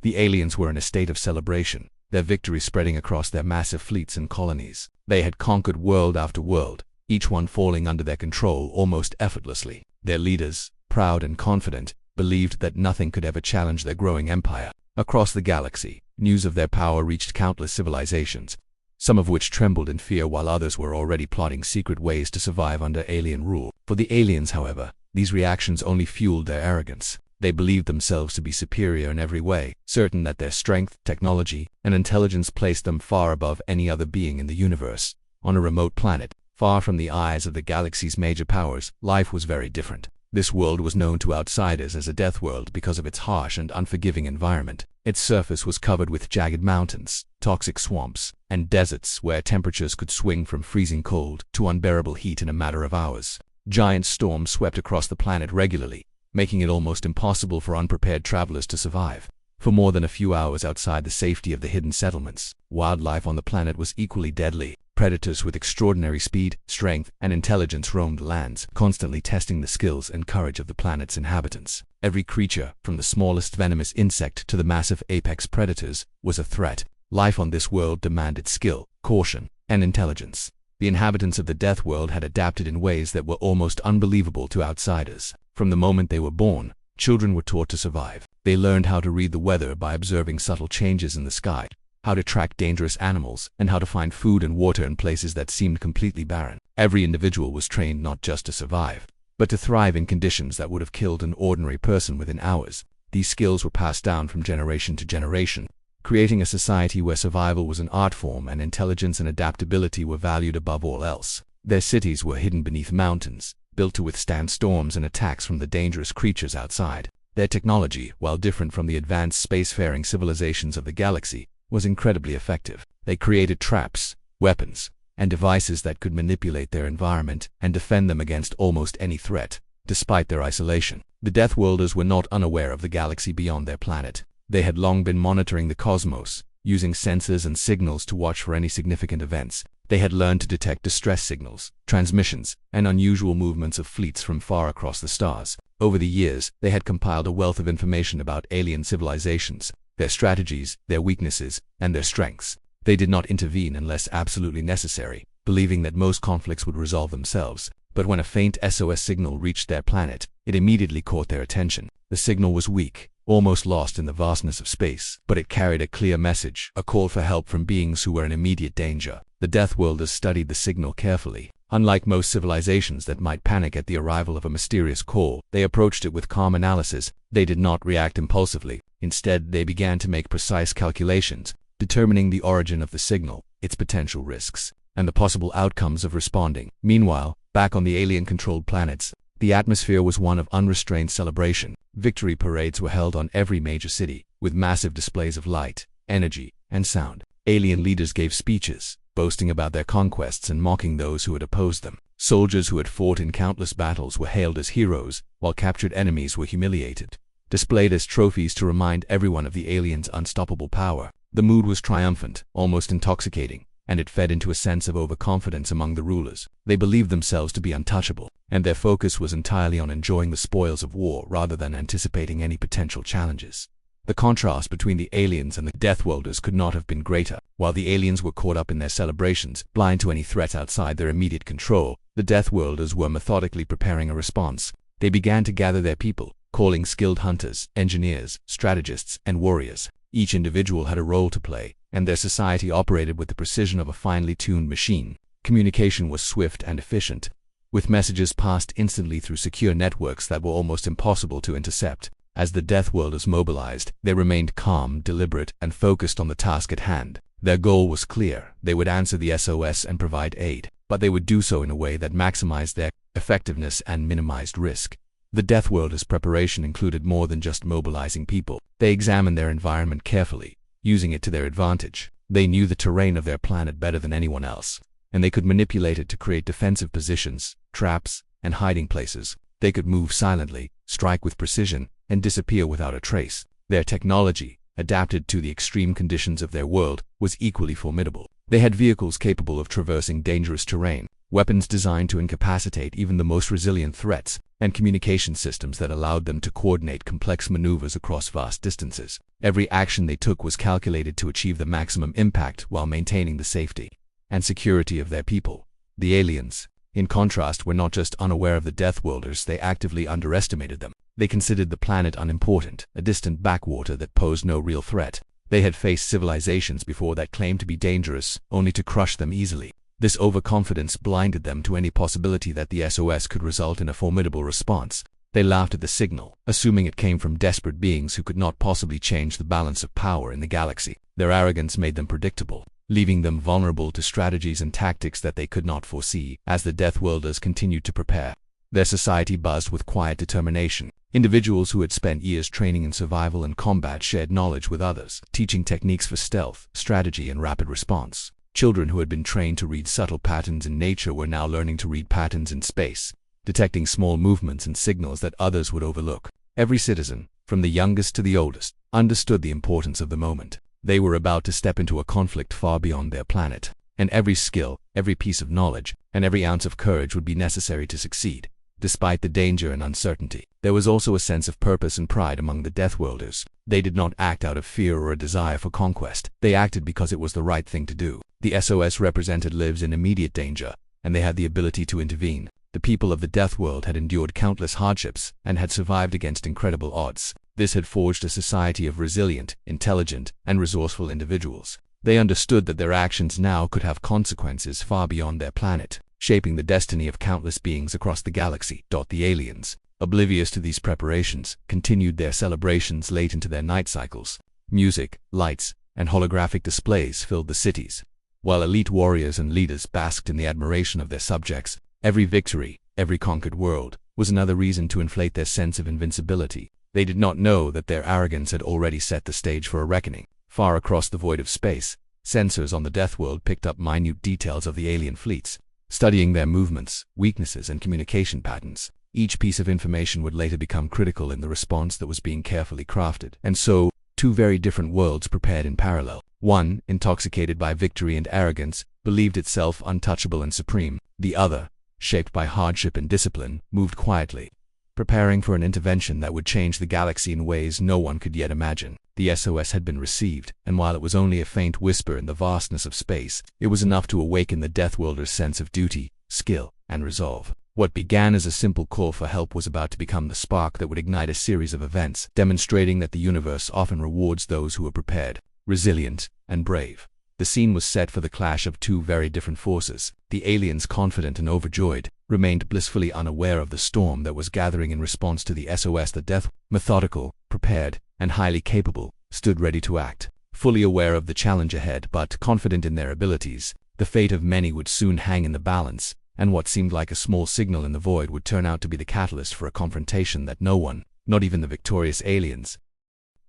The aliens were in a state of celebration, their victory spreading across their massive fleets and colonies. They had conquered world after world, each one falling under their control almost effortlessly. Their leaders, proud and confident, believed that nothing could ever challenge their growing empire. Across the galaxy, news of their power reached countless civilizations, some of which trembled in fear while others were already plotting secret ways to survive under alien rule. For the aliens, however, these reactions only fueled their arrogance. They believed themselves to be superior in every way, certain that their strength, technology, and intelligence placed them far above any other being in the universe. On a remote planet, far from the eyes of the galaxy's major powers, life was very different. This world was known to outsiders as a death world because of its harsh and unforgiving environment. Its surface was covered with jagged mountains, toxic swamps, and deserts where temperatures could swing from freezing cold to unbearable heat in a matter of hours. Giant storms swept across the planet regularly, making it almost impossible for unprepared travelers to survive. For more than a few hours outside the safety of the hidden settlements, wildlife on the planet was equally deadly. Predators with extraordinary speed, strength, and intelligence roamed the lands, constantly testing the skills and courage of the planet's inhabitants. Every creature, from the smallest venomous insect to the massive apex predators, was a threat. Life on this world demanded skill, caution, and intelligence. The inhabitants of the Death World had adapted in ways that were almost unbelievable to outsiders. From the moment they were born, children were taught to survive. They learned how to read the weather by observing subtle changes in the sky, how to track dangerous animals, and how to find food and water in places that seemed completely barren. Every individual was trained not just to survive, but to thrive in conditions that would have killed an ordinary person within hours. These skills were passed down from generation to generation, creating a society where survival was an art form and intelligence and adaptability were valued above all else. Their cities were hidden beneath mountains, built to withstand storms and attacks from the dangerous creatures outside. Their technology, while different from the advanced spacefaring civilizations of the galaxy, was incredibly effective. They created traps, weapons, and devices that could manipulate their environment and defend them against almost any threat. Despite their isolation, the Deathworlders were not unaware of the galaxy beyond their planet. They had long been monitoring the cosmos, using sensors and signals to watch for any significant events. They had learned to detect distress signals, transmissions, and unusual movements of fleets from far across the stars. Over the years, they had compiled a wealth of information about alien civilizations, their strategies, their weaknesses, and their strengths. They did not intervene unless absolutely necessary, believing that most conflicts would resolve themselves. But when a faint SOS signal reached their planet, it immediately caught their attention. The signal was weak, almost lost in the vastness of space, but it carried a clear message, a call for help from beings who were in immediate danger. The Deathworlders studied the signal carefully. Unlike most civilizations that might panic at the arrival of a mysterious call, they approached it with calm analysis. They did not react impulsively. Instead, they began to make precise calculations, determining the origin of the signal, its potential risks, and the possible outcomes of responding. Meanwhile, back on the alien-controlled planets, the atmosphere was one of unrestrained celebration. Victory parades were held on every major city, with massive displays of light, energy, and sound. Alien leaders gave speeches, boasting about their conquests and mocking those who had opposed them. Soldiers who had fought in countless battles were hailed as heroes, while captured enemies were humiliated, displayed as trophies to remind everyone of the aliens' unstoppable power. The mood was triumphant, almost intoxicating, and it fed into a sense of overconfidence among the rulers. They believed themselves to be untouchable, and their focus was entirely on enjoying the spoils of war rather than anticipating any potential challenges. The contrast between the aliens and the Deathworlders could not have been greater. While the aliens were caught up in their celebrations, blind to any threat outside their immediate control, the Deathworlders were methodically preparing a response. They began to gather their people, calling skilled hunters, engineers, strategists, and warriors. Each individual had a role to play, and their society operated with the precision of a finely tuned machine. Communication was swift and efficient, with messages passed instantly through secure networks that were almost impossible to intercept. As the Deathworlders mobilized, they remained calm, deliberate, and focused on the task at hand. Their goal was clear. They would answer the SOS and provide aid, but they would do so in a way that maximized their effectiveness and minimized risk. The Deathworlders' preparation included more than just mobilizing people. They examined their environment carefully, using it to their advantage. They knew the terrain of their planet better than anyone else, and they could manipulate it to create defensive positions, traps, and hiding places. They could move silently, strike with precision, and disappear without a trace. Their technology, adapted to the extreme conditions of their world, was equally formidable. They had vehicles capable of traversing dangerous terrain, weapons designed to incapacitate even the most resilient threats, and communication systems that allowed them to coordinate complex maneuvers across vast distances. Every action they took was calculated to achieve the maximum impact while maintaining the safety and security of their people. The aliens, in contrast, were not just unaware of the Deathworlders, they actively underestimated them. They considered the planet unimportant, a distant backwater that posed no real threat. They had faced civilizations before that claimed to be dangerous, only to crush them easily. This overconfidence blinded them to any possibility that the SOS could result in a formidable response. They laughed at the signal, assuming it came from desperate beings who could not possibly change the balance of power in the galaxy. Their arrogance made them predictable, leaving them vulnerable to strategies and tactics that they could not foresee. As the Deathworlders continued to prepare, their society buzzed with quiet determination. Individuals who had spent years training in survival and combat shared knowledge with others, teaching techniques for stealth, strategy, and rapid response. Children who had been trained to read subtle patterns in nature were now learning to read patterns in space, detecting small movements and signals that others would overlook. Every citizen, from the youngest to the oldest, understood the importance of the moment. They were about to step into a conflict far beyond their planet, and every skill, every piece of knowledge, and every ounce of courage would be necessary to succeed. Despite the danger and uncertainty, there was also a sense of purpose and pride among the Deathworlders. They did not act out of fear or a desire for conquest. They acted because it was the right thing to do. The SOS represented lives in immediate danger, and they had the ability to intervene. The people of the Deathworld had endured countless hardships and had survived against incredible odds. This had forged a society of resilient, intelligent, and resourceful individuals. They understood that their actions now could have consequences far beyond their planet, shaping the destiny of countless beings across the galaxy. The aliens, oblivious to these preparations, continued their celebrations late into their night cycles. Music, lights, and holographic displays filled the cities, while elite warriors and leaders basked in the admiration of their subjects. Every victory, every conquered world, was another reason to inflate their sense of invincibility. They did not know that their arrogance had already set the stage for a reckoning. Far across the void of space, sensors on the Deathworld picked up minute details of the alien fleets, studying their movements, weaknesses, and communication patterns. Each piece of information would later become critical in the response that was being carefully crafted. And so, two very different worlds prepared in parallel. One, intoxicated by victory and arrogance, believed itself untouchable and supreme. The other, shaped by hardship and discipline, moved quietly, preparing for an intervention that would change the galaxy in ways no one could yet imagine. The SOS had been received, and while it was only a faint whisper in the vastness of space, it was enough to awaken the Deathworlders' sense of duty, skill, and resolve. What began as a simple call for help was about to become the spark that would ignite a series of events, demonstrating that the universe often rewards those who are prepared, resilient, and brave. The scene was set for the clash of two very different forces. The aliens, confident and overjoyed, remained blissfully unaware of the storm that was gathering in response to the SOS. The Death, methodical, prepared, and highly capable, stood ready to act, fully aware of the challenge ahead but confident in their abilities. The fate of many would soon hang in the balance, and what seemed like a small signal in the void would turn out to be the catalyst for a confrontation that no one, not even the victorious aliens,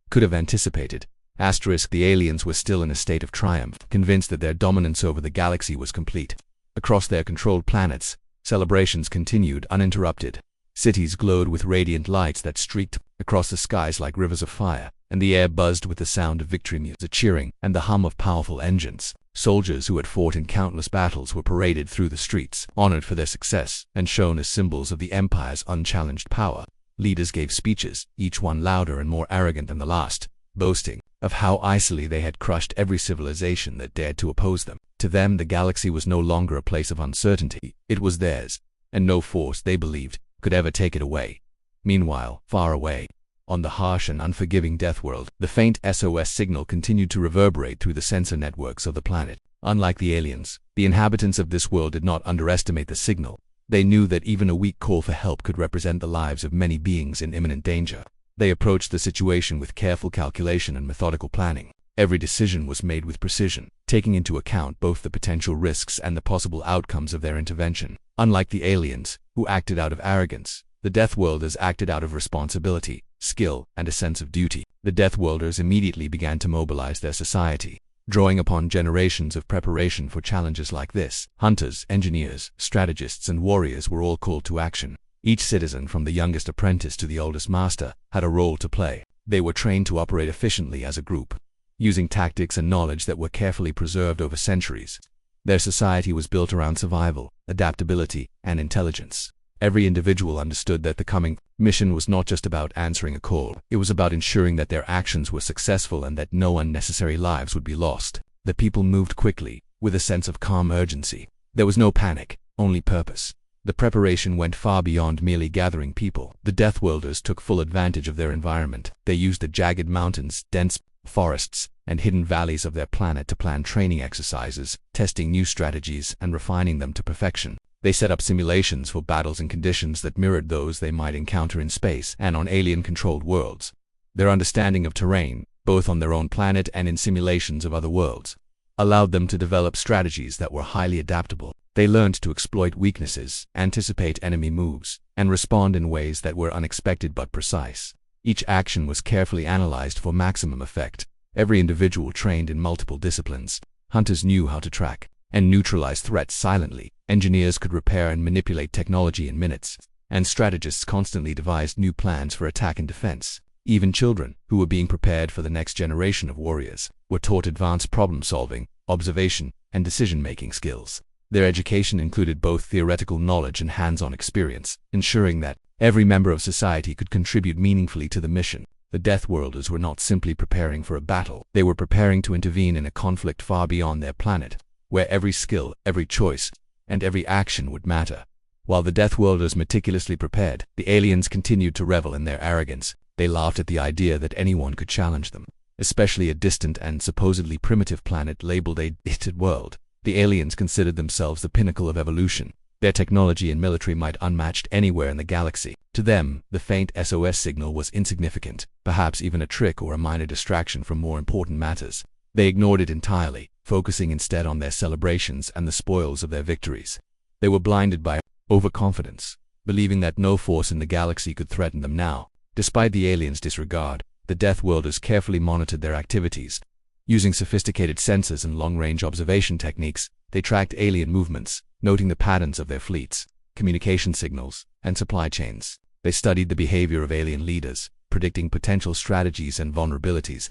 could have anticipated. The aliens were still in a state of triumph, convinced that their dominance over the galaxy was complete. Across their controlled planets, celebrations continued uninterrupted. Cities glowed with radiant lights that streaked across the skies like rivers of fire, and the air buzzed with the sound of victory music, cheering, and the hum of powerful engines. Soldiers who had fought in countless battles were paraded through the streets, honored for their success, and shown as symbols of the Empire's unchallenged power. Leaders gave speeches, each one louder and more arrogant than the last, boasting of how easily they had crushed every civilization that dared to oppose them. To them, the galaxy was no longer a place of uncertainty. It was theirs, and no force, they believed, could ever take it away. Meanwhile, far away, on the harsh and unforgiving Deathworld, the faint SOS signal continued to reverberate through the sensor networks of the planet. Unlike the aliens, the inhabitants of this world did not underestimate the signal. They knew that even a weak call for help could represent the lives of many beings in imminent danger. They approached the situation with careful calculation and methodical planning. Every decision was made with precision, taking into account both the potential risks and the possible outcomes of their intervention. Unlike the aliens, who acted out of arrogance, the Deathworlders acted out of responsibility, skill, and a sense of duty. The Deathworlders immediately began to mobilize their society, drawing upon generations of preparation for challenges like this. Hunters, engineers, strategists, and warriors were all called to action. Each citizen, from the youngest apprentice to the oldest master, had a role to play. They were trained to operate efficiently as a group, using tactics and knowledge that were carefully preserved over centuries. Their society was built around survival, adaptability, and intelligence. Every individual understood that the coming mission was not just about answering a call, it was about ensuring that their actions were successful and that no unnecessary lives would be lost. The people moved quickly, with a sense of calm urgency. There was no panic, only purpose. The preparation went far beyond merely gathering people. The Deathworlders took full advantage of their environment. They used the jagged mountains, dense forests, and hidden valleys of their planet to plan training exercises, testing new strategies and refining them to perfection. They set up simulations for battles in conditions that mirrored those they might encounter in space and on alien-controlled worlds. Their understanding of terrain, both on their own planet and in simulations of other worlds, allowed them to develop strategies that were highly adaptable. They learned to exploit weaknesses, anticipate enemy moves, and respond in ways that were unexpected but precise. Each action was carefully analyzed for maximum effect. Every individual trained in multiple disciplines. Hunters knew how to track and neutralize threats silently. Engineers could repair and manipulate technology in minutes, and strategists constantly devised new plans for attack and defense. Even children, who were being prepared for the next generation of warriors, were taught advanced problem-solving, observation, and decision-making skills. Their education included both theoretical knowledge and hands-on experience, ensuring that every member of society could contribute meaningfully to the mission. The Deathworlders were not simply preparing for a battle, they were preparing to intervene in a conflict far beyond their planet, where every skill, every choice, and every action would matter. While the Deathworlders meticulously prepared, the aliens continued to revel in their arrogance. They laughed at the idea that anyone could challenge them, especially a distant and supposedly primitive planet labeled a hated world. The aliens considered themselves the pinnacle of evolution. Their technology and military might unmatched anywhere in the galaxy. To them, the faint SOS signal was insignificant, perhaps even a trick or a minor distraction from more important matters. They ignored it entirely, focusing instead on their celebrations and the spoils of their victories. They were blinded by overconfidence, believing that no force in the galaxy could threaten them now. Despite the aliens' disregard, the Deathworlders carefully monitored their activities. Using sophisticated sensors and long-range observation techniques, they tracked alien movements, noting the patterns of their fleets, communication signals, and supply chains. They studied the behavior of alien leaders, predicting potential strategies and vulnerabilities.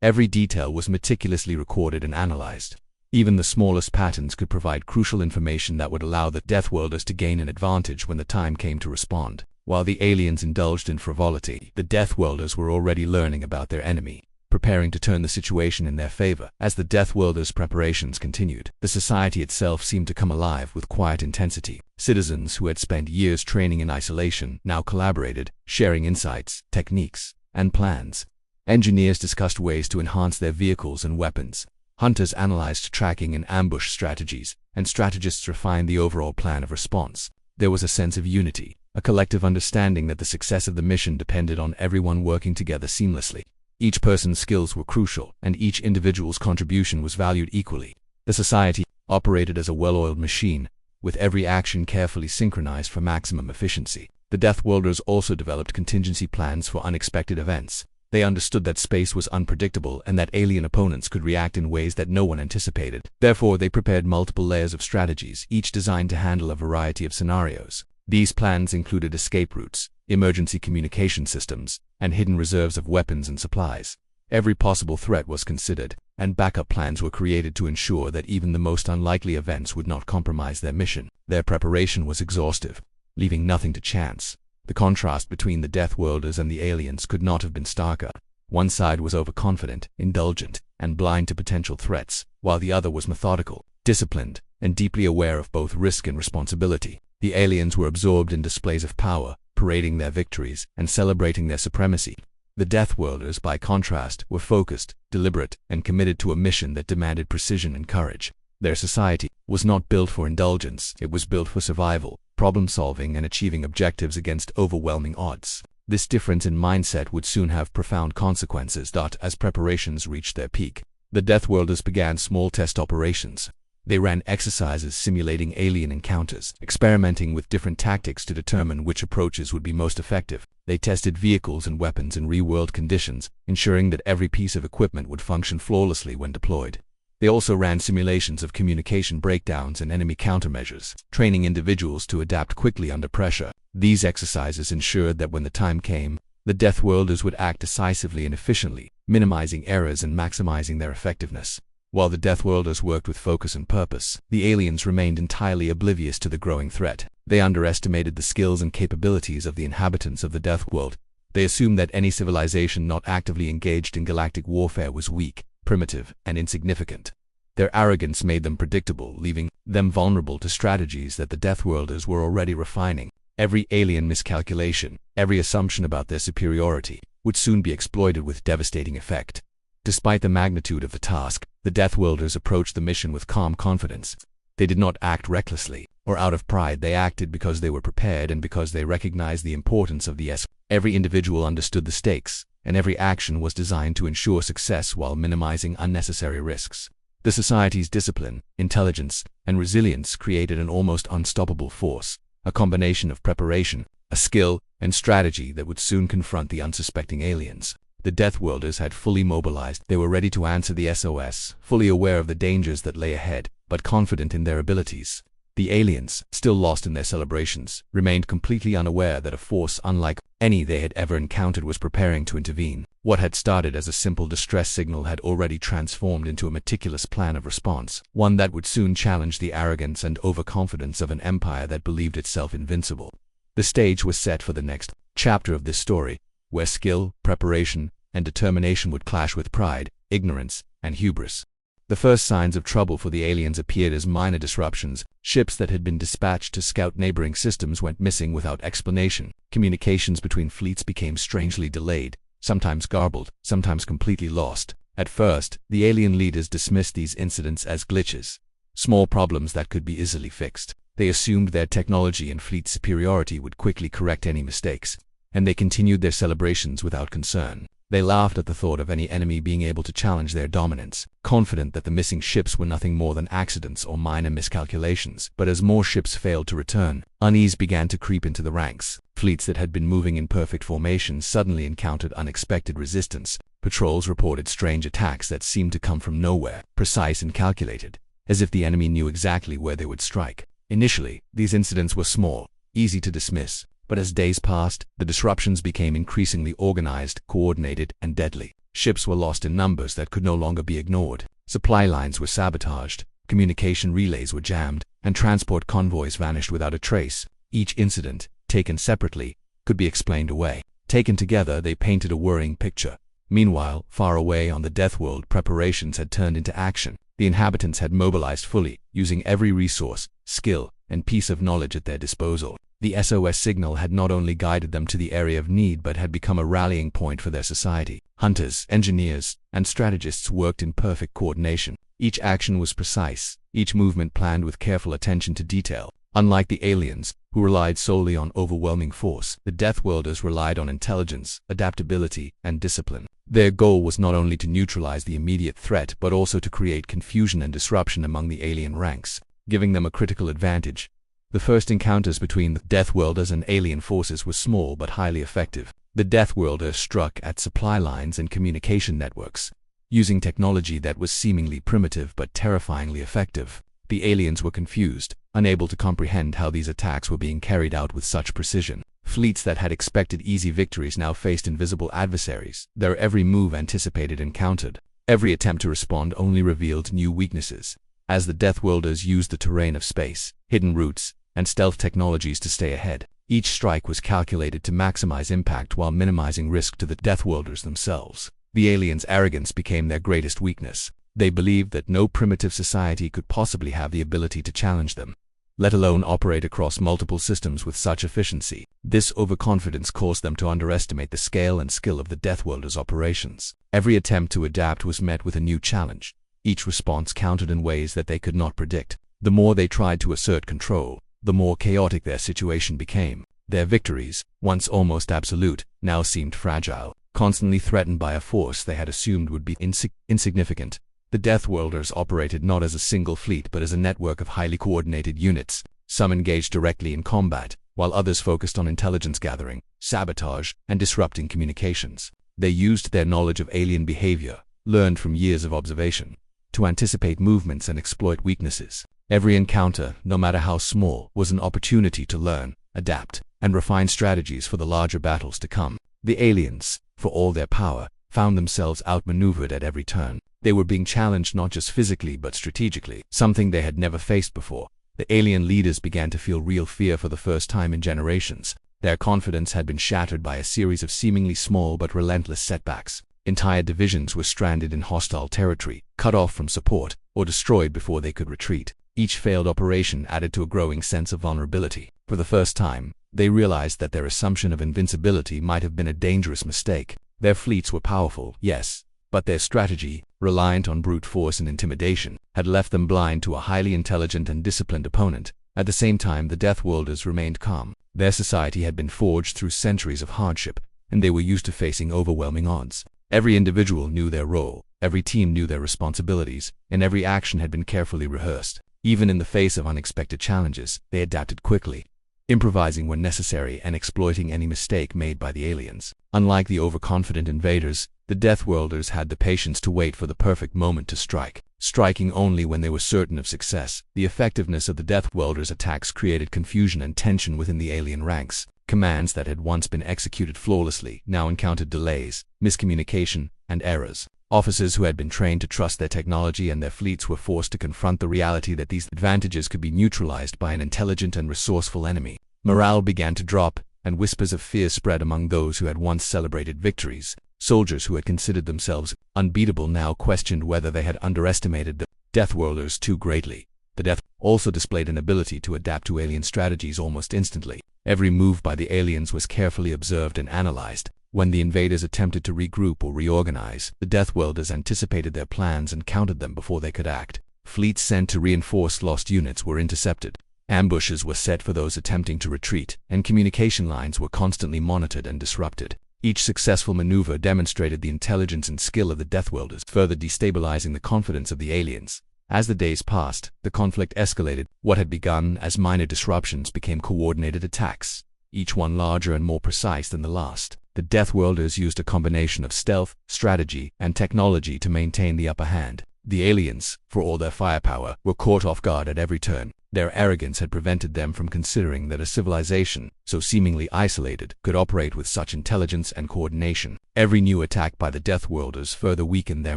Every detail was meticulously recorded and analyzed. Even the smallest patterns could provide crucial information that would allow the Deathworlders to gain an advantage when the time came to respond. While the aliens indulged in frivolity, the Deathworlders were already learning about their enemy, preparing to turn the situation in their favor. As the Deathworlders' preparations continued, the society itself seemed to come alive with quiet intensity. Citizens who had spent years training in isolation now collaborated, sharing insights, techniques, and plans. Engineers discussed ways to enhance their vehicles and weapons. Hunters analyzed tracking and ambush strategies, and strategists refined the overall plan of response. There was a sense of unity, a collective understanding that the success of the mission depended on everyone working together seamlessly. Each person's skills were crucial, and each individual's contribution was valued equally. The society operated as a well-oiled machine, with every action carefully synchronized for maximum efficiency. The Deathworlders also developed contingency plans for unexpected events. They understood that space was unpredictable and that alien opponents could react in ways that no one anticipated. Therefore, they prepared multiple layers of strategies, each designed to handle a variety of scenarios. These plans included escape routes, emergency communication systems, and hidden reserves of weapons and supplies. Every possible threat was considered, and backup plans were created to ensure that even the most unlikely events would not compromise their mission. Their preparation was exhaustive, leaving nothing to chance. The contrast between the Deathworlders and the aliens could not have been starker. One side was overconfident, indulgent, and blind to potential threats, while the other was methodical, disciplined, and deeply aware of both risk and responsibility. The aliens were absorbed in displays of power, parading their victories and celebrating their supremacy. The Deathworlders, by contrast, were focused, deliberate, and committed to a mission that demanded precision and courage. Their society was not built for indulgence, it was built for survival, problem-solving, and achieving objectives against overwhelming odds. This difference in mindset would soon have profound consequences. As preparations reached their peak, the Deathworlders began small test operations. They ran exercises simulating alien encounters, experimenting with different tactics to determine which approaches would be most effective. They tested vehicles and weapons in real-world conditions, ensuring that every piece of equipment would function flawlessly when deployed. They also ran simulations of communication breakdowns and enemy countermeasures, training individuals to adapt quickly under pressure. These exercises ensured that when the time came, The Deathworlders would act decisively and efficiently, minimizing errors and maximizing their effectiveness. While the Deathworlders worked with focus and purpose, the aliens remained entirely oblivious to the growing threat. They underestimated the skills and capabilities of the inhabitants of the Deathworld. They assumed that any civilization not actively engaged in galactic warfare was weak, primitive, and insignificant. Their arrogance made them predictable, leaving them vulnerable to strategies that the Deathworlders were already refining. Every alien miscalculation, every assumption about their superiority, would soon be exploited with devastating effect. Despite the magnitude of the task, the Deathworlders approached the mission with calm confidence. They did not act recklessly, or out of pride. They acted because they were prepared and because they recognized the importance of the SOS. Every individual understood the stakes, and every action was designed to ensure success while minimizing unnecessary risks. The society's discipline, intelligence, and resilience created an almost unstoppable force, a combination of preparation, a skill, and strategy that would soon confront the unsuspecting aliens. The Deathworlders had fully mobilized. They were ready to answer the SOS, fully aware of the dangers that lay ahead, but confident in their abilities. The aliens, still lost in their celebrations, remained completely unaware that a force unlike any they had ever encountered was preparing to intervene. What had started as a simple distress signal had already transformed into a meticulous plan of response, one that would soon challenge the arrogance and overconfidence of an empire that believed itself invincible. The stage was set for the next chapter of this story, where skill, preparation, and determination would clash with pride, ignorance, and hubris. The first signs of trouble for the aliens appeared as minor disruptions. Ships that had been dispatched to scout neighboring systems went missing without explanation. Communications between fleets became strangely delayed, sometimes garbled, sometimes completely lost. At first, the alien leaders dismissed these incidents as glitches, small problems that could be easily fixed. They assumed their technology and fleet superiority would quickly correct any mistakes, and they continued their celebrations without concern. They laughed at the thought of any enemy being able to challenge their dominance, confident that the missing ships were nothing more than accidents or minor miscalculations. But as more ships failed to return, unease began to creep into the ranks. Fleets that had been moving in perfect formation suddenly encountered unexpected resistance. Patrols reported strange attacks that seemed to come from nowhere, precise and calculated, as if the enemy knew exactly where they would strike. Initially, these incidents were small, easy to dismiss. But as days passed, the disruptions became increasingly organized, coordinated, and deadly. Ships were lost in numbers that could no longer be ignored. Supply lines were sabotaged, communication relays were jammed, and transport convoys vanished without a trace. Each incident, taken separately, could be explained away. Taken together, they painted a worrying picture. Meanwhile, far away on the Deathworld, preparations had turned into action. The inhabitants had mobilized fully, using every resource, skill, and piece of knowledge at their disposal. The SOS signal had not only guided them to the area of need but had become a rallying point for their society. Hunters, engineers, and strategists worked in perfect coordination. Each action was precise, each movement planned with careful attention to detail. Unlike the aliens, who relied solely on overwhelming force, the Deathworlders relied on intelligence, adaptability, and discipline. Their goal was not only to neutralize the immediate threat but also to create confusion and disruption among the alien ranks, giving them a critical advantage. The first encounters between the Deathworlders and alien forces were small but highly effective. The Deathworlders struck at supply lines and communication networks, using technology that was seemingly primitive but terrifyingly effective. The aliens were confused, unable to comprehend how these attacks were being carried out with such precision. Fleets that had expected easy victories now faced invisible adversaries. Their every move anticipated and countered. Every attempt to respond only revealed new weaknesses. As the Deathworlders used the terrain of space, hidden routes, and stealth technologies to stay ahead, each strike was calculated to maximize impact while minimizing risk to the Deathworlders themselves. The aliens' arrogance became their greatest weakness. They believed that no primitive society could possibly have the ability to challenge them, let alone operate across multiple systems with such efficiency. This overconfidence caused them to underestimate the scale and skill of the Deathworlders' operations. Every attempt to adapt was met with a new challenge. Each response countered in ways that they could not predict. The more they tried to assert control, the more chaotic their situation became. Their victories, once almost absolute, now seemed fragile, constantly threatened by a force they had assumed would be insignificant. The Deathworlders operated not as a single fleet but as a network of highly coordinated units. Some engaged directly in combat, while others focused on intelligence gathering, sabotage, and disrupting communications. They used their knowledge of alien behavior, learned from years of observation, to anticipate movements and exploit weaknesses. Every encounter, no matter how small, was an opportunity to learn, adapt, and refine strategies for the larger battles to come. The aliens, for all their power, found themselves outmaneuvered at every turn. They were being challenged not just physically but strategically, something they had never faced before. The alien leaders began to feel real fear for the first time in generations. Their confidence had been shattered by a series of seemingly small but relentless setbacks. Entire divisions were stranded in hostile territory, cut off from support, or destroyed before they could retreat. Each failed operation added to a growing sense of vulnerability. For the first time, they realized that their assumption of invincibility might have been a dangerous mistake. Their fleets were powerful, yes, but their strategy, reliant on brute force and intimidation, had left them blind to a highly intelligent and disciplined opponent. At the same time, the Deathworlders remained calm. Their society had been forged through centuries of hardship, and they were used to facing overwhelming odds. Every individual knew their role, every team knew their responsibilities, and every action had been carefully rehearsed. Even in the face of unexpected challenges, they adapted quickly, improvising when necessary and exploiting any mistake made by the aliens. Unlike the overconfident invaders, the Deathworlders had the patience to wait for the perfect moment to strike, striking only when they were certain of success. The effectiveness of the Deathworlders' attacks created confusion and tension within the alien ranks. Commands that had once been executed flawlessly now encountered delays, miscommunication, and errors. Officers who had been trained to trust their technology and their fleets were forced to confront the reality that these advantages could be neutralized by an intelligent and resourceful enemy. Morale began to drop, and whispers of fear spread among those who had once celebrated victories. Soldiers who had considered themselves unbeatable now questioned whether they had underestimated the Deathworlders too greatly. The Death also displayed an ability to adapt to alien strategies almost instantly. Every move by the aliens was carefully observed and analyzed. When the invaders attempted to regroup or reorganize, the Deathworlders anticipated their plans and countered them before they could act. Fleets sent to reinforce lost units were intercepted. Ambushes were set for those attempting to retreat, and communication lines were constantly monitored and disrupted. Each successful maneuver demonstrated the intelligence and skill of the Deathworlders, further destabilizing the confidence of the aliens. As the days passed, the conflict escalated. What had begun as minor disruptions became coordinated attacks, each one larger and more precise than the last. The Deathworlders used a combination of stealth, strategy, and technology to maintain the upper hand. The aliens, for all their firepower, were caught off guard at every turn. Their arrogance had prevented them from considering that a civilization, so seemingly isolated, could operate with such intelligence and coordination. Every new attack by the Deathworlders further weakened their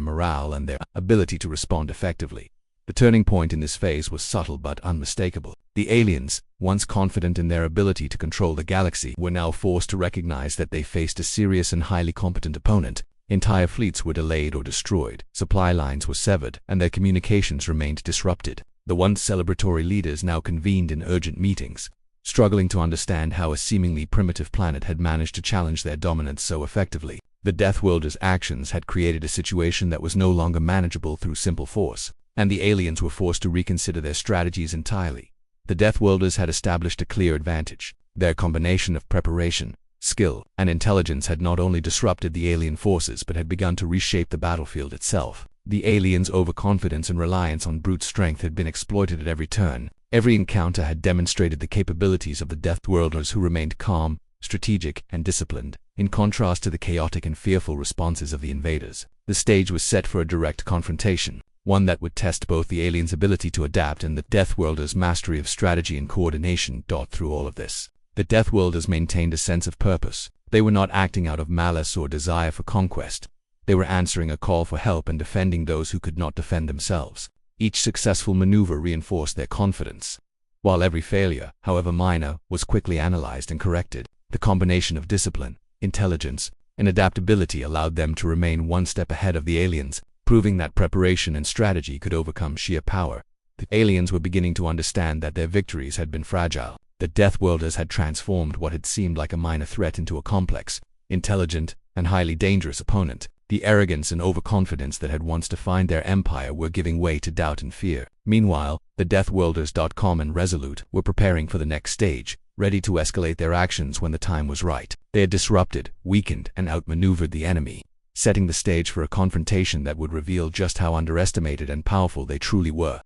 morale and their ability to respond effectively. The turning point in this phase was subtle but unmistakable. The aliens, once confident in their ability to control the galaxy, were now forced to recognize that they faced a serious and highly competent opponent. Entire fleets were delayed or destroyed, supply lines were severed, and their communications remained disrupted. The once celebratory leaders now convened in urgent meetings, struggling to understand how a seemingly primitive planet had managed to challenge their dominance so effectively. The Deathworlders' actions had created a situation that was no longer manageable through simple force, and the aliens were forced to reconsider their strategies entirely. The Deathworlders had established a clear advantage. Their combination of preparation, skill, and intelligence had not only disrupted the alien forces but had begun to reshape the battlefield itself. The aliens' overconfidence and reliance on brute strength had been exploited at every turn. Every encounter had demonstrated the capabilities of the Deathworlders, who remained calm, strategic, and disciplined, in contrast to the chaotic and fearful responses of the invaders. The stage was set for a direct confrontation, one that would test both the aliens' ability to adapt and the Deathworlders' mastery of strategy and coordination. Through all of this, the Deathworlders maintained a sense of purpose. They were not acting out of malice or desire for conquest. They were answering a call for help and defending those who could not defend themselves. Each successful maneuver reinforced their confidence, while every failure, however minor, was quickly analyzed and corrected. The combination of discipline, intelligence, and adaptability allowed them to remain one step ahead of the aliens, proving that preparation and strategy could overcome sheer power. The aliens were beginning to understand that their victories had been fragile. The Deathworlders had transformed what had seemed like a minor threat into a complex, intelligent, and highly dangerous opponent. The arrogance and overconfidence that had once defined their empire were giving way to doubt and fear. Meanwhile, the Deathworlders, calm and resolute, were preparing for the next stage, ready to escalate their actions when the time was right. They had disrupted, weakened, and outmaneuvered the enemy, setting the stage for a confrontation that would reveal just how underestimated and powerful they truly were.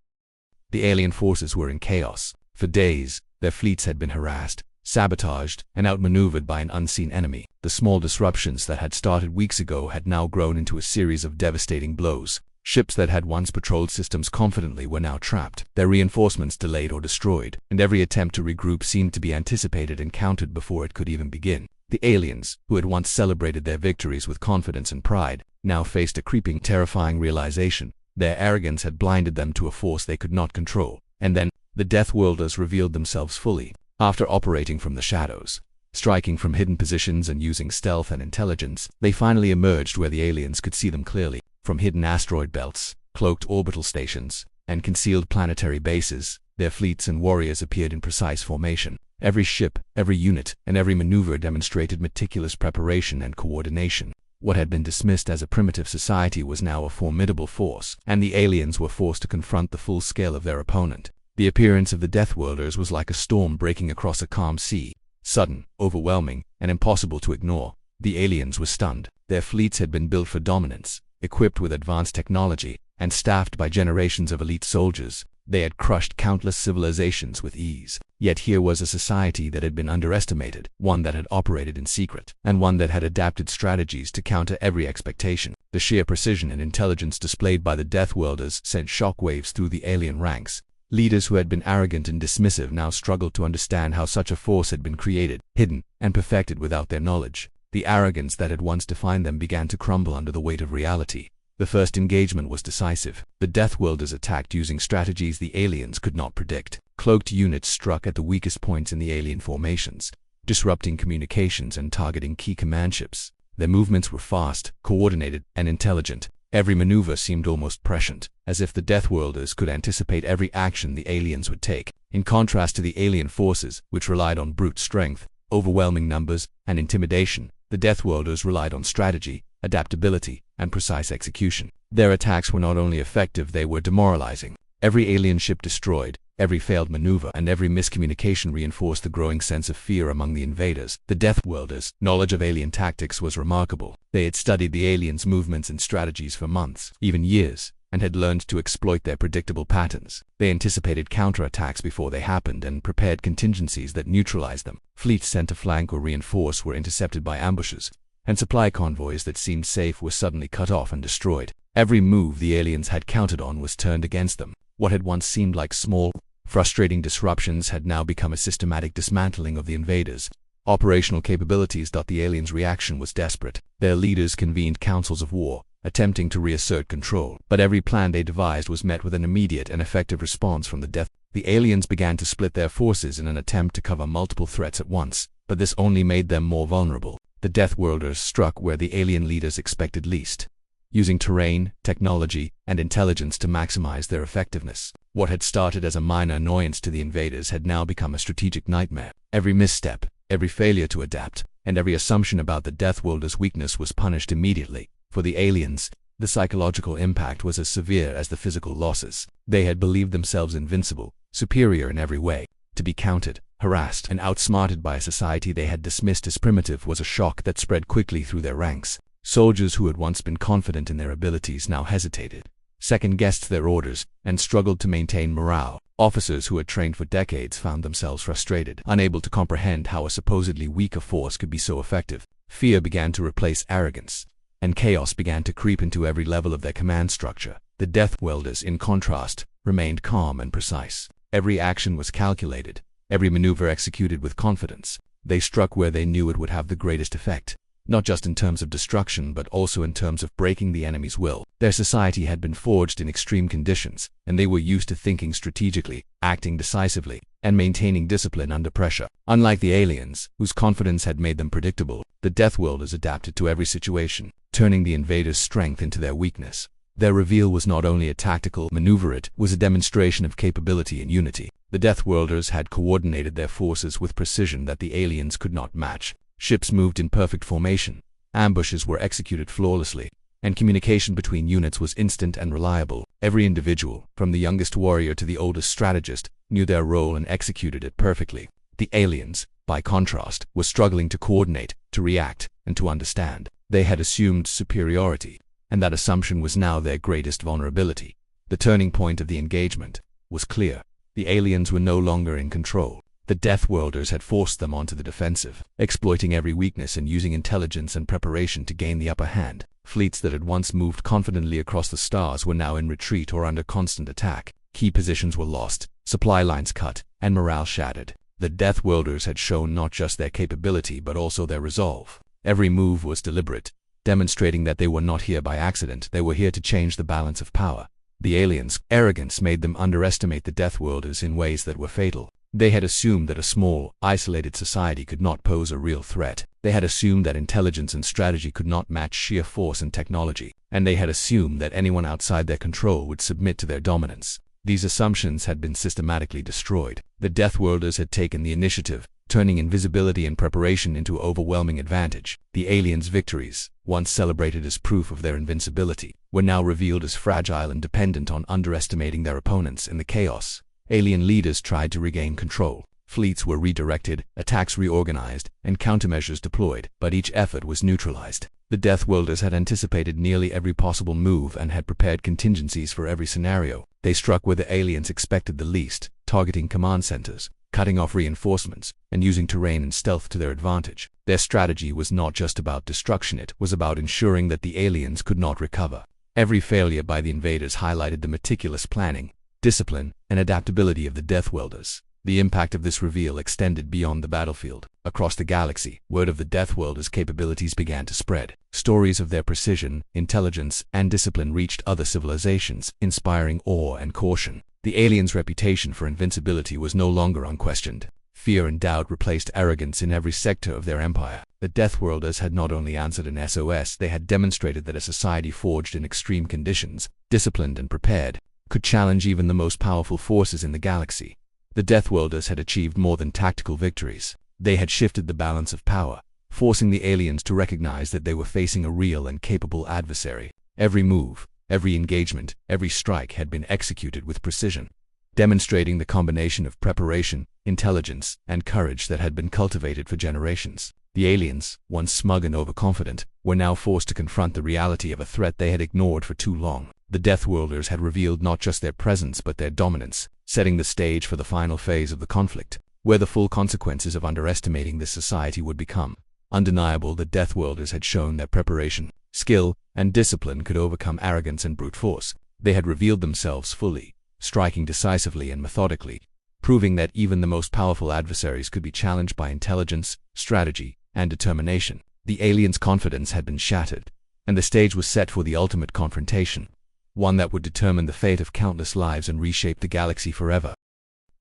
The alien forces were in chaos. For days, their fleets had been harassed, sabotaged, and outmaneuvered by an unseen enemy. The small disruptions that had started weeks ago had now grown into a series of devastating blows. Ships that had once patrolled systems confidently were now trapped, their reinforcements delayed or destroyed, and every attempt to regroup seemed to be anticipated and countered before it could even begin. The aliens, who had once celebrated their victories with confidence and pride, now faced a creeping, terrifying realization. Their arrogance had blinded them to a force they could not control. And then, the Deathworlders revealed themselves fully. After operating from the shadows, striking from hidden positions and using stealth and intelligence, they finally emerged where the aliens could see them clearly. From hidden asteroid belts, cloaked orbital stations, and concealed planetary bases, their fleets and warriors appeared in precise formation. Every ship, every unit, and every maneuver demonstrated meticulous preparation and coordination. What had been dismissed as a primitive society was now a formidable force, and the aliens were forced to confront the full scale of their opponent. The appearance of the Deathworlders was like a storm breaking across a calm sea. Sudden, overwhelming, and impossible to ignore. The aliens were stunned. Their fleets had been built for dominance, equipped with advanced technology, and staffed by generations of elite soldiers. They had crushed countless civilizations with ease. Yet here was a society that had been underestimated, one that had operated in secret, and one that had adapted strategies to counter every expectation. The sheer precision and intelligence displayed by the Deathworlders sent shockwaves through the alien ranks. Leaders who had been arrogant and dismissive now struggled to understand how such a force had been created, hidden, and perfected without their knowledge. The arrogance that had once defined them began to crumble under the weight of reality. The first engagement was decisive. The Deathworlders attacked using strategies the aliens could not predict. Cloaked units struck at the weakest points in the alien formations, disrupting communications and targeting key command ships. Their movements were fast, coordinated, and intelligent. Every maneuver seemed almost prescient, as if the Deathworlders could anticipate every action the aliens would take. In contrast to the alien forces, which relied on brute strength, overwhelming numbers, and intimidation, the Deathworlders relied on strategy, adaptability, and precise execution. Their attacks were not only effective, they were demoralizing. Every alien ship destroyed, every failed maneuver, and every miscommunication reinforced the growing sense of fear among the invaders. The Deathworlders' knowledge of alien tactics was remarkable. They had studied the aliens' movements and strategies for months, even years, and had learned to exploit their predictable patterns. They anticipated counterattacks before they happened and prepared contingencies that neutralized them. Fleets sent to flank or reinforce were intercepted by ambushes, and supply convoys that seemed safe were suddenly cut off and destroyed. Every move the aliens had counted on was turned against them. What had once seemed like small, frustrating disruptions had now become a systematic dismantling of the invaders' operational capabilities. The aliens' reaction was desperate. Their leaders convened councils of war, attempting to reassert control, but every plan they devised was met with an immediate and effective response from the Death. The aliens began to split their forces in an attempt to cover multiple threats at once, but this only made them more vulnerable. The Deathworlders struck where the alien leaders expected least, using terrain, technology, and intelligence to maximize their effectiveness. What had started as a minor annoyance to the invaders had now become a strategic nightmare. Every misstep, every failure to adapt, and every assumption about the Deathworlders' weakness was punished immediately. For the aliens, the psychological impact was as severe as the physical losses. They had believed themselves invincible, superior in every way. To be countered, harassed, and outsmarted by a society they had dismissed as primitive was a shock that spread quickly through their ranks. Soldiers who had once been confident in their abilities now hesitated, second-guessed their orders, and struggled to maintain morale. Officers who had trained for decades found themselves frustrated, unable to comprehend how a supposedly weaker force could be so effective. Fear began to replace arrogance, and chaos began to creep into every level of their command structure. The Deathworlders, in contrast, remained calm and precise. Every action was calculated, every maneuver executed with confidence. They struck where they knew it would have the greatest effect, not just in terms of destruction but also in terms of breaking the enemy's will. Their society had been forged in extreme conditions, and they were used to thinking strategically, acting decisively, and maintaining discipline under pressure. Unlike the aliens, whose confidence had made them predictable, the Deathworlders adapted to every situation, turning the invaders' strength into their weakness. Their reveal was not only a tactical maneuver, it was a demonstration of capability and unity. The Deathworlders had coordinated their forces with precision that the aliens could not match. Ships moved in perfect formation, ambushes were executed flawlessly, and communication between units was instant and reliable. Every individual, from the youngest warrior to the oldest strategist, knew their role and executed it perfectly. The aliens, by contrast, were struggling to coordinate, to react, and to understand. They had assumed superiority, and that assumption was now their greatest vulnerability. The turning point of the engagement was clear. The aliens were no longer in control. The Deathworlders had forced them onto the defensive, exploiting every weakness and using intelligence and preparation to gain the upper hand. Fleets that had once moved confidently across the stars were now in retreat or under constant attack. Key positions were lost, supply lines cut, and morale shattered. The Deathworlders had shown not just their capability but also their resolve. Every move was deliberate, demonstrating that they were not here by accident. They were here to change the balance of power. The aliens' arrogance made them underestimate the Deathworlders in ways that were fatal. They had assumed that a small, isolated society could not pose a real threat. They had assumed that intelligence and strategy could not match sheer force and technology. And they had assumed that anyone outside their control would submit to their dominance. These assumptions had been systematically destroyed. The Deathworlders had taken the initiative, turning invisibility and preparation into overwhelming advantage. The aliens' victories, once celebrated as proof of their invincibility, were now revealed as fragile and dependent on underestimating their opponents. In the chaos, alien leaders tried to regain control. Fleets were redirected, attacks reorganized, and countermeasures deployed, but each effort was neutralized. The Deathworlders had anticipated nearly every possible move and had prepared contingencies for every scenario. They struck where the aliens expected the least, targeting command centers, cutting off reinforcements, and using terrain and stealth to their advantage. Their strategy was not just about destruction, it was about ensuring that the aliens could not recover. Every failure by the invaders highlighted the meticulous planning, discipline, and adaptability of the Deathworlders. The impact of this reveal extended beyond the battlefield. Across the galaxy, word of the Deathworlders' capabilities began to spread. Stories of their precision, intelligence, and discipline reached other civilizations, inspiring awe and caution. The aliens' reputation for invincibility was no longer unquestioned. Fear and doubt replaced arrogance in every sector of their empire. The Deathworlders had not only answered an SOS, they had demonstrated that a society forged in extreme conditions, disciplined and prepared, could challenge even the most powerful forces in the galaxy. The Deathworlders had achieved more than tactical victories. They had shifted the balance of power, forcing the aliens to recognize that they were facing a real and capable adversary. Every move, every engagement, every strike had been executed with precision, demonstrating the combination of preparation, intelligence, and courage that had been cultivated for generations. The aliens, once smug and overconfident, were now forced to confront the reality of a threat they had ignored for too long. The Deathworlders had revealed not just their presence but their dominance, setting the stage for the final phase of the conflict, where the full consequences of underestimating this society would become undeniable. The Deathworlders had shown that preparation, skill, and discipline could overcome arrogance and brute force. They had revealed themselves fully, striking decisively and methodically, proving that even the most powerful adversaries could be challenged by intelligence, strategy, and determination. The aliens' confidence had been shattered, and the stage was set for the ultimate confrontation, one that would determine the fate of countless lives and reshape the galaxy forever.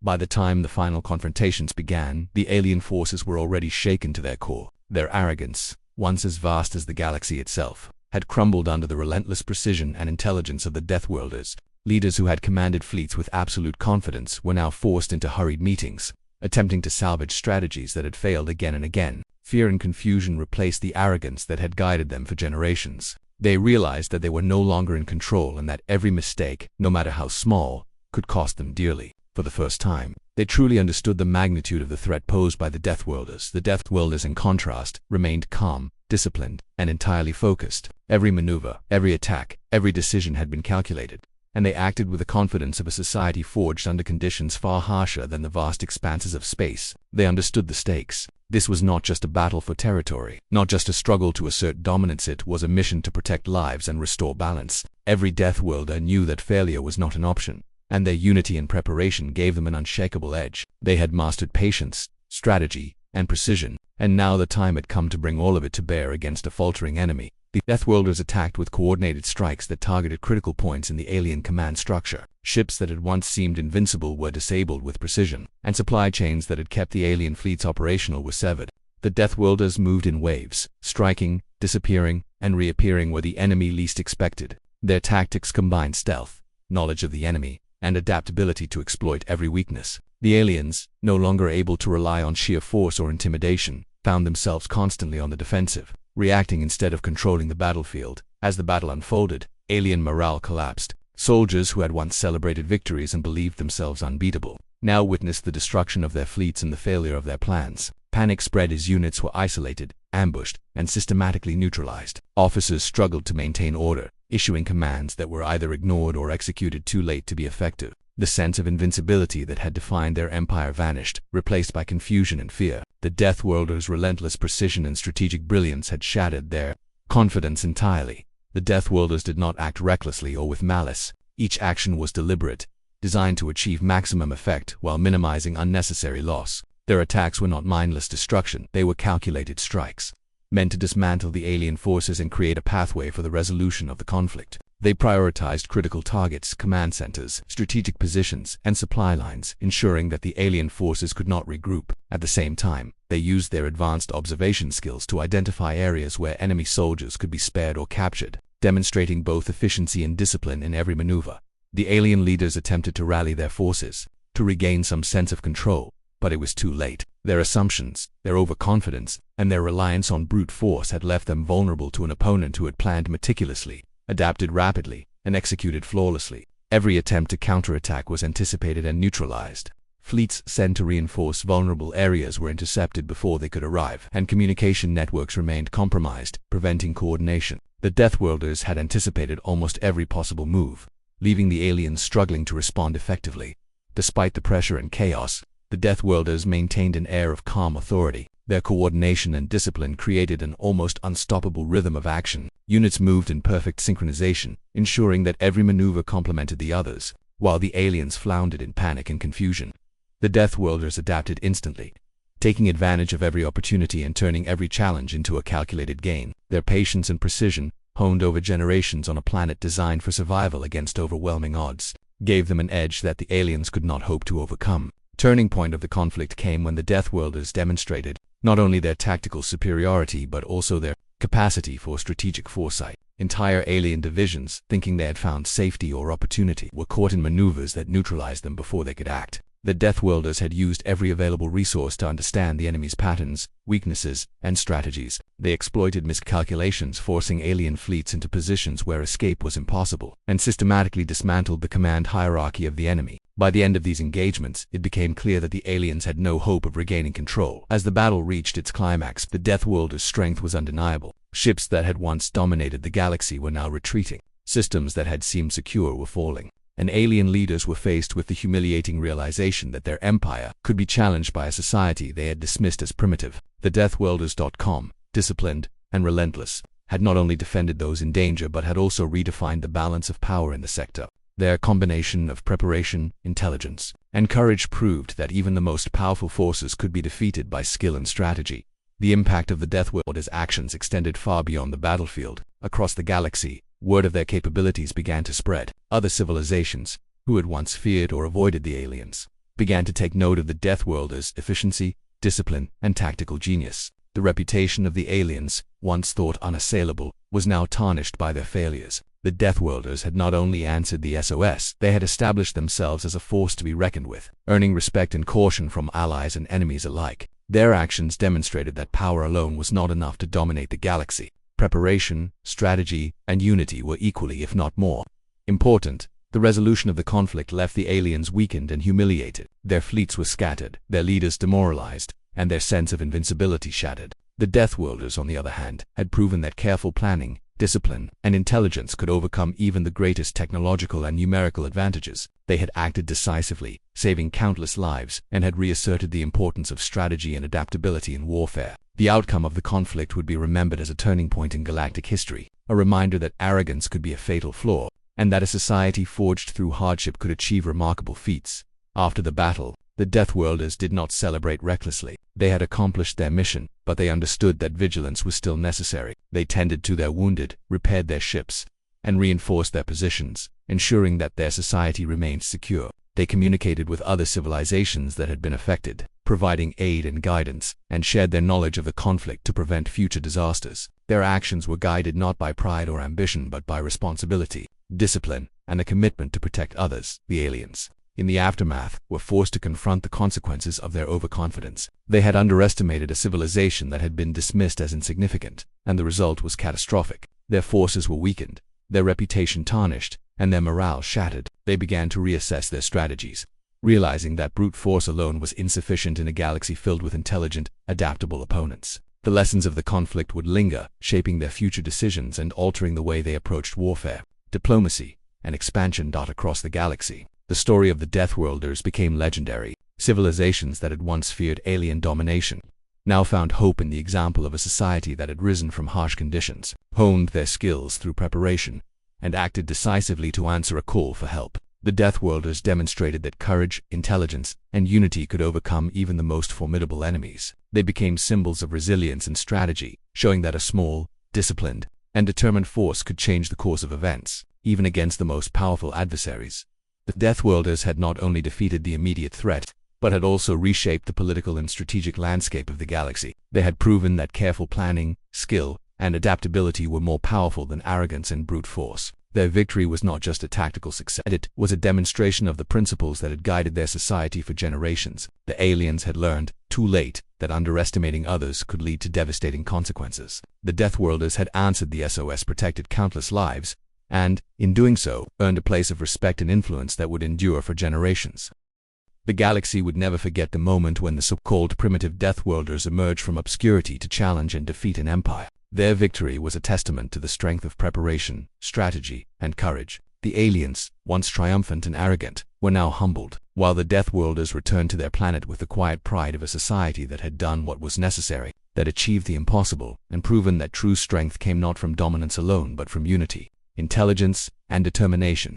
By the time the final confrontations began, the alien forces were already shaken to their core. Their arrogance, once as vast as the galaxy itself, had crumbled under the relentless precision and intelligence of the Deathworlders. Leaders who had commanded fleets with absolute confidence were now forced into hurried meetings, attempting to salvage strategies that had failed again and again. Fear and confusion replaced the arrogance that had guided them for generations. They realized that they were no longer in control and that every mistake, no matter how small, could cost them dearly. For the first time, they truly understood the magnitude of the threat posed by the Deathworlders. The Deathworlders, in contrast, remained calm, disciplined, and entirely focused. Every maneuver, every attack, every decision had been calculated, and they acted with the confidence of a society forged under conditions far harsher than the vast expanses of space. They understood the stakes. This was not just a battle for territory, not just a struggle to assert dominance, it was a mission to protect lives and restore balance. Every Deathworlder knew that failure was not an option, and their unity and preparation gave them an unshakable edge. They had mastered patience, strategy, and precision, and now the time had come to bring all of it to bear against a faltering enemy. The Deathworlders attacked with coordinated strikes that targeted critical points in the alien command structure. Ships that had once seemed invincible were disabled with precision, and supply chains that had kept the alien fleets operational were severed. The Deathworlders moved in waves, striking, disappearing, and reappearing where the enemy least expected. Their tactics combined stealth, knowledge of the enemy, and adaptability to exploit every weakness. The aliens, no longer able to rely on sheer force or intimidation, found themselves constantly on the defensive, reacting instead of controlling the battlefield. As the battle unfolded, alien morale collapsed. Soldiers who had once celebrated victories and believed themselves unbeatable now witnessed the destruction of their fleets and the failure of their plans. Panic spread as units were isolated, ambushed, and systematically neutralized. Officers struggled to maintain order, issuing commands that were either ignored or executed too late to be effective. The sense of invincibility that had defined their empire vanished, replaced by confusion and fear. The Deathworlders' relentless precision and strategic brilliance had shattered their confidence entirely. The Deathworlders did not act recklessly or with malice. Each action was deliberate, designed to achieve maximum effect while minimizing unnecessary loss. Their attacks were not mindless destruction, they were calculated strikes, meant to dismantle the alien forces and create a pathway for the resolution of the conflict. They prioritized critical targets, command centers, strategic positions, and supply lines, ensuring that the alien forces could not regroup. At the same time, they used their advanced observation skills to identify areas where enemy soldiers could be spared or captured, demonstrating both efficiency and discipline in every maneuver. The alien leaders attempted to rally their forces, to regain some sense of control, but it was too late. Their assumptions, their overconfidence, and their reliance on brute force had left them vulnerable to an opponent who had planned meticulously, adapted rapidly, and executed flawlessly. Every attempt to counterattack was anticipated and neutralized. Fleets sent to reinforce vulnerable areas were intercepted before they could arrive, and communication networks remained compromised, preventing coordination. The Deathworlders had anticipated almost every possible move, leaving the aliens struggling to respond effectively. Despite the pressure and chaos, the Deathworlders maintained an air of calm authority. Their coordination and discipline created an almost unstoppable rhythm of action. Units moved in perfect synchronization, ensuring that every maneuver complemented the others, while the aliens floundered in panic and confusion. The Deathworlders adapted instantly, taking advantage of every opportunity and turning every challenge into a calculated gain. Their patience and precision, honed over generations on a planet designed for survival against overwhelming odds, gave them an edge that the aliens could not hope to overcome. Turning point of the conflict came when the Deathworlders demonstrated not only their tactical superiority but also their capacity for strategic foresight. Entire alien divisions, thinking they had found safety or opportunity, were caught in maneuvers that neutralized them before they could act. The Deathworlders had used every available resource to understand the enemy's patterns, weaknesses, and strategies. They exploited miscalculations, forcing alien fleets into positions where escape was impossible, and systematically dismantled the command hierarchy of the enemy. By the end of these engagements, it became clear that the aliens had no hope of regaining control. As the battle reached its climax, the Deathworlders' strength was undeniable. Ships that had once dominated the galaxy were now retreating. Systems that had seemed secure were falling. And alien leaders were faced with the humiliating realization that their empire could be challenged by a society they had dismissed as primitive. The Deathworlders.com, disciplined and relentless, had not only defended those in danger but had also redefined the balance of power in the sector. Their combination of preparation, intelligence, and courage proved that even the most powerful forces could be defeated by skill and strategy. The impact of the Deathworlders' actions extended far beyond the battlefield. Across the galaxy, word of their capabilities began to spread. Other civilizations, who had once feared or avoided the aliens, began to take note of the Deathworlders' efficiency, discipline, and tactical genius. The reputation of the aliens, once thought unassailable, was now tarnished by their failures. The Deathworlders had not only answered the SOS, they had established themselves as a force to be reckoned with, earning respect and caution from allies and enemies alike. Their actions demonstrated that power alone was not enough to dominate the galaxy. Preparation, strategy, and unity were equally, if not more, important. The resolution of the conflict left the aliens weakened and humiliated. Their fleets were scattered, their leaders demoralized, and their sense of invincibility shattered. The Deathworlders, on the other hand, had proven that careful planning, discipline, and intelligence could overcome even the greatest technological and numerical advantages. They had acted decisively, saving countless lives, and had reasserted the importance of strategy and adaptability in warfare. The outcome of the conflict would be remembered as a turning point in galactic history, a reminder that arrogance could be a fatal flaw, and that a society forged through hardship could achieve remarkable feats. After the battle, the Deathworlders did not celebrate recklessly. They had accomplished their mission, but they understood that vigilance was still necessary. They tended to their wounded, repaired their ships, and reinforced their positions, ensuring that their society remained secure. They communicated with other civilizations that had been affected, providing aid and guidance, and shared their knowledge of the conflict to prevent future disasters. Their actions were guided not by pride or ambition but by responsibility, discipline, and a commitment to protect others. The aliens, in the aftermath, were forced to confront the consequences of their overconfidence. They had underestimated a civilization that had been dismissed as insignificant, and the result was catastrophic. Their forces were weakened, their reputation tarnished, and their morale shattered. They began to reassess their strategies, realizing that brute force alone was insufficient in a galaxy filled with intelligent, adaptable opponents. The lessons of the conflict would linger, shaping their future decisions and altering the way they approached warfare, diplomacy, and expansion. Across the galaxy, the story of the Deathworlders became legendary. Civilizations that had once feared alien domination now found hope in the example of a society that had risen from harsh conditions, honed their skills through preparation, and acted decisively to answer a call for help. The Deathworlders demonstrated that courage, intelligence, and unity could overcome even the most formidable enemies. They became symbols of resilience and strategy, showing that a small, disciplined, and determined force could change the course of events, even against the most powerful adversaries. The Deathworlders had not only defeated the immediate threat, but had also reshaped the political and strategic landscape of the galaxy. They had proven that careful planning, skill, and adaptability were more powerful than arrogance and brute force. Their victory was not just a tactical success, it was a demonstration of the principles that had guided their society for generations. The aliens had learned, too late, that underestimating others could lead to devastating consequences. The Deathworlders had answered the SOS, protected countless lives, and, in doing so, earned a place of respect and influence that would endure for generations. The galaxy would never forget the moment when the so-called primitive Deathworlders emerged from obscurity to challenge and defeat an empire. Their victory was a testament to the strength of preparation, strategy, and courage. The aliens, once triumphant and arrogant, were now humbled, while the Deathworlders returned to their planet with the quiet pride of a society that had done what was necessary, that achieved the impossible, and proven that true strength came not from dominance alone but from unity, intelligence, and determination.